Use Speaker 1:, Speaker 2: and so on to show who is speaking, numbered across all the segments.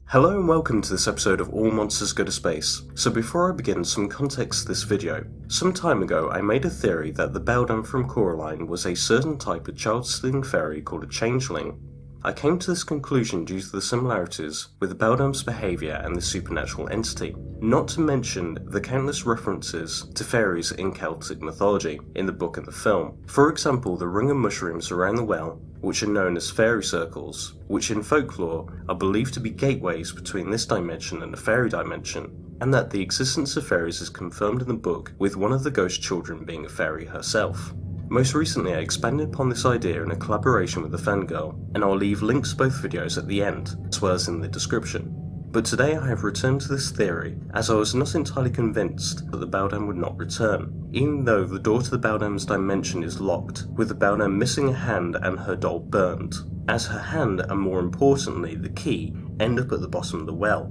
Speaker 1: Hello and welcome to this episode of All Monsters Go to Space. So before I begin, some context to this video. Some time ago I made a theory that the Beldam from Coraline was a certain type of child-stealing fairy called a changeling. I came to this conclusion due to the similarities with the Beldam's behaviour and the supernatural entity, not to mention the countless references to fairies in Celtic mythology in the book and the film. For example, the ring of mushrooms around the well, which are known as fairy circles, which in folklore are believed to be gateways between this dimension and the fairy dimension, and that the existence of fairies is confirmed in the book with one of the ghost children being a fairy herself. Most recently I expanded upon this idea in a collaboration with the fangirl, and I'll leave links to both videos at the end, as well as in the description. But today I have returned to this theory, as I was not entirely convinced that the Beldam would not return, even though the door to the Beldam's dimension is locked, with the Beldam missing a hand and her doll burned, as her hand and more importantly the key end up at the bottom of the well,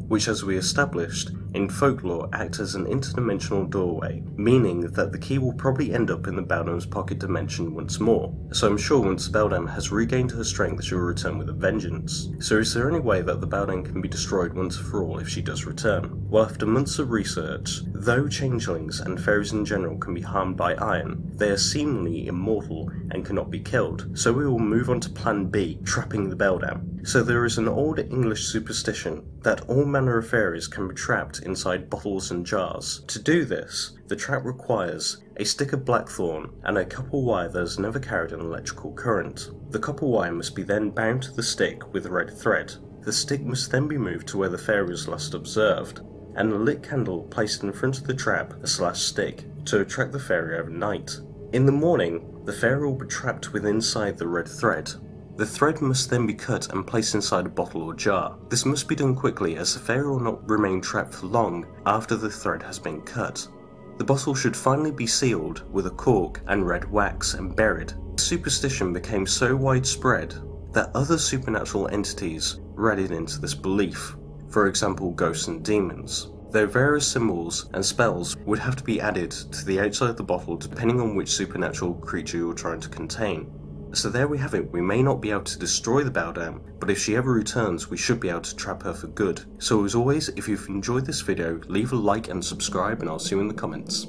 Speaker 1: which as we established in folklore act as an interdimensional doorway, meaning that the key will probably end up in the Beldam's pocket dimension once more, so I'm sure once the Beldam has regained her strength she will return with a vengeance. So is there any way that the Beldam can be destroyed once and for all if she does return? Well, after months of research, though changelings and fairies in general can be harmed by iron, they are seemingly immortal and cannot be killed, so we will move on to plan B, trapping the Beldam. So there is an old English superstition that all manner of fairies can be trapped inside bottles and jars. To do this, the trap requires a stick of blackthorn and a copper wire that has never carried an electrical current. The copper wire must be then bound to the stick with red thread. The stick must then be moved to where the fairy was last observed, and a lit candle placed in front of the trap / stick to attract the fairy overnight. In the morning, the fairy will be trapped within inside the red thread. The thread must then be cut and placed inside a bottle or jar. This must be done quickly as the fairy will not remain trapped for long after the thread has been cut. The bottle should finally be sealed with a cork and red wax and buried. The superstition became so widespread that other supernatural entities read into this belief, for example ghosts and demons, though various symbols and spells would have to be added to the outside of the bottle depending on which supernatural creature you're trying to contain. So there we have it. We may not be able to destroy the Beldam, but if she ever returns we should be able to trap her for good. So as always, if you've enjoyed this video, leave a like and subscribe and I'll see you in the comments.